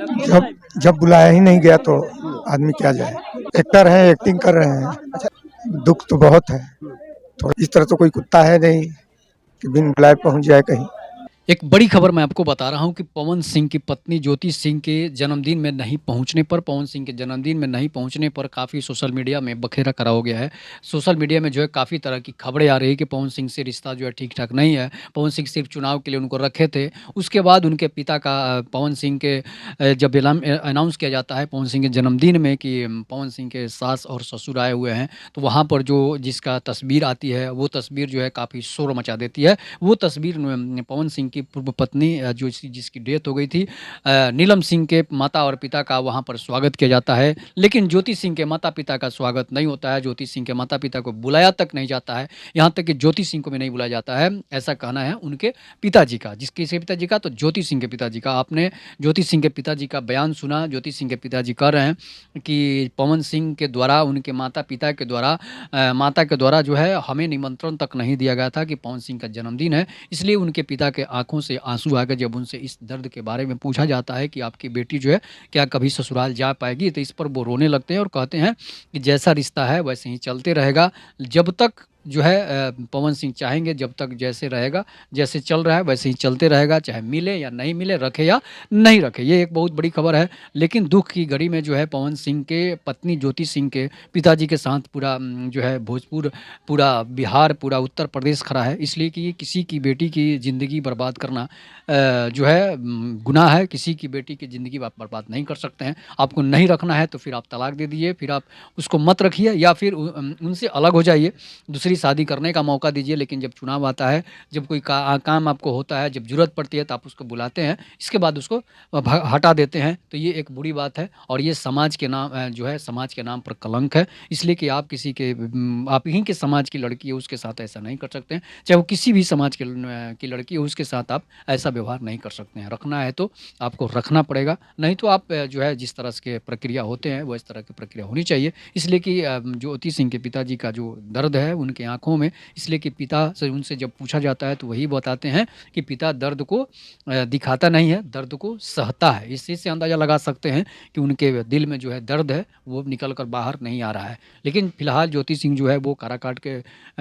जब जब बुलाया ही नहीं गया तो आदमी क्या जाए। एक्टर हैं, एक्टिंग कर रहे हैं। दुख तो बहुत है। तो इस तरह तो कोई कुत्ता है नहीं कि बिन बुलाए पहुंच जाए कहीं। एक बड़ी खबर मैं आपको बता रहा हूं कि पवन सिंह की पत्नी ज्योति सिंह के जन्मदिन में नहीं पहुंचने पर पवन सिंह के जन्मदिन में नहीं पहुंचने पर काफ़ी सोशल मीडिया में बखेरा करा हो गया है। सोशल मीडिया में जो है काफ़ी तरह की खबरें आ रही है कि पवन सिंह से रिश्ता जो है ठीक ठाक नहीं है। पवन सिंह सिर्फ चुनाव के लिए उनको रखे थे। उसके बाद उनके पिता का पवन सिंह के जब अनाउंस किया जाता है पवन सिंह के जन्मदिन में कि पवन सिंह के सास और ससुर आए हुए हैं, तो वहाँ पर जो जिसका तस्वीर आती है वो तस्वीर जो है काफ़ी शोर मचा देती है। वो तस्वीर पवन सिंह की पूर्व पत्नी जो जिसकी डेथ हो गई थी, नीलम सिंह के माता और पिता का वहाँ पर स्वागत किया जाता है। लेकिन ज्योति सिंह के माता पिता का स्वागत नहीं होता है। ज्योति सिंह के माता पिता को बुलाया तक नहीं जाता है। यहाँ तक कि ज्योति सिंह को भी नहीं बुलाया जाता है, ऐसा कहना है उनके पिताजी का। किसके पिताजी का? तो ज्योति सिंह के पिताजी का। आपने ज्योति सिंह के पिताजी का बयान सुना। ज्योति सिंह के पिताजी कह रहे हैं कि पवन सिंह के द्वारा, उनके माता पिता के द्वारा, माता के द्वारा जो है हमें निमंत्रण तक नहीं दिया गया था कि पवन सिंह का जन्मदिन है। इसलिए उनके पिता के आंखों से आंसू आ गए जब उनसे इस दर्द के बारे में पूछा जाता है कि आपकी बेटी जो है क्या कभी ससुराल जा पाएगी, तो इस पर वो रोने लगते हैं और कहते हैं कि जैसा रिश्ता है वैसे ही चलते रहेगा। जब तक जो है पवन सिंह चाहेंगे, जब तक जैसे रहेगा, जैसे चल रहा है वैसे ही चलते रहेगा, चाहे मिले या नहीं मिले, रखे या नहीं रखे। ये एक बहुत बड़ी खबर है। लेकिन दुख की घड़ी में जो है पवन सिंह के पत्नी ज्योति सिंह के पिताजी के साथ पूरा जो है भोजपुर, पूरा बिहार, पूरा उत्तर प्रदेश खड़ा है। इसलिए कि किसी की बेटी की ज़िंदगी बर्बाद करना जो है गुनाह है। किसी की बेटी की ज़िंदगी आप बर्बाद नहीं कर सकते हैं। आपको नहीं रखना है तो फिर आप तलाक दे दीजिए, फिर आप उसको मत रखिए या फिर उनसे अलग हो जाइए, दूसरी शादी करने का मौका दीजिए। लेकिन जब चुनाव आता है, जब कोई काम आपको होता है, जब ज़रूरत पड़ती है तो आप उसको बुलाते हैं, इसके बाद उसको हटा देते हैं, तो ये एक बुरी बात है। और ये समाज के नाम जो है समाज के नाम पर कलंक है। इसलिए कि आप किसी के आप ही के समाज की लड़की है उसके साथ ऐसा नहीं कर सकते हैं। चाहे वो किसी भी समाज की लड़की हो उसके साथ आप ऐसा व्यवहार नहीं कर सकते हैं। रखना है तो आपको रखना पड़ेगा, नहीं तो आप जो है जिस तरह के प्रक्रिया होते हैं वो इस तरह की प्रक्रिया होनी चाहिए। इसलिए कि ज्योति सिंह के पिताजी का जो दर्द है उनके आँखों में, इसलिए कि पिता से उनसे जब पूछा जाता है तो वही बताते हैं कि पिता दर्द को दिखाता नहीं है, दर्द को सहता है। इस चीज़ से अंदाज़ा लगा सकते हैं कि उनके दिल में जो है दर्द है वो निकल कर बाहर नहीं आ रहा है। लेकिन फिलहाल ज्योति सिंह जो है वो काराकाट के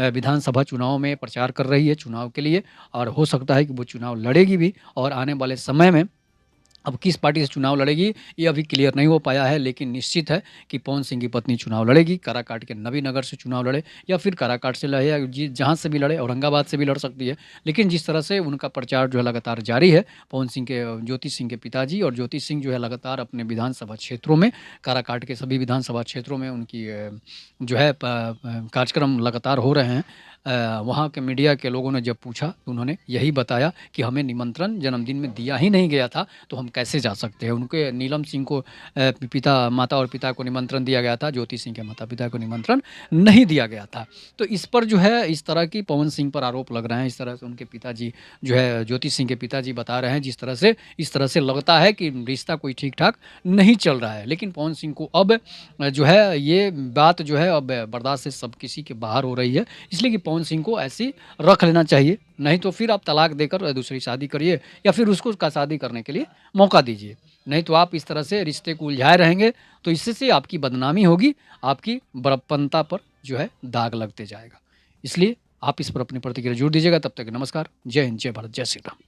विधानसभा चुनाव में प्रचार कर रही है चुनाव के लिए, और हो सकता है कि वो चुनाव लड़ेगी भी। और आने वाले समय में अब किस पार्टी से चुनाव लड़ेगी ये अभी क्लियर नहीं हो पाया है, लेकिन निश्चित है कि पवन सिंह की पत्नी चुनाव लड़ेगी। काराकाट के नबीनगर से चुनाव लड़े या फिर काराकाट से लड़े या जहाँ से भी लड़े, औरंगाबाद से भी लड़ सकती है। लेकिन जिस तरह से उनका प्रचार जो है लगातार जारी है, पवन सिंह के ज्योति सिंह के पिताजी और ज्योति सिंह जो है लगातार अपने विधानसभा क्षेत्रों में, काराकाट के सभी विधानसभा क्षेत्रों में उनकी जो है कार्यक्रम लगातार हो रहे हैं। वहाँ के मीडिया के लोगों ने जब पूछा तो उन्होंने यही बताया कि हमें निमंत्रण जन्मदिन में दिया ही नहीं गया था, तो हम कैसे जा सकते हैं। उनके नीलम सिंह को माता और पिता को निमंत्रण दिया गया था, ज्योति सिंह के माता पिता को निमंत्रण नहीं दिया गया था। तो इस पर जो है इस तरह की पवन सिंह पर आरोप लग रहे हैं। इस तरह से उनके पिताजी जो है ज्योति सिंह के पिताजी बता रहे हैं, इस तरह से लगता है कि रिश्ता कोई ठीक ठाक नहीं चल रहा है। लेकिन पवन सिंह को अब जो है ये बात जो है अब बर्दाश्त से सब किसी के बाहर हो रही है। इसलिए कि पवन सिंह को ऐसी रख लेना चाहिए, नहीं तो फिर आप तलाक देकर दूसरी शादी करिए या फिर उसको का शादी करने के लिए मौका दीजिए। नहीं तो आप इस तरह से रिश्ते को उलझाए रहेंगे तो इससे से आपकी बदनामी होगी, आपकी बड़प्पनता पर जो है दाग लगते जाएगा। इसलिए आप इस पर अपनी प्रतिक्रिया जरूर दीजिएगा। तब तक नमस्कार, जय हिंद, जय भारत, जय श्री राम।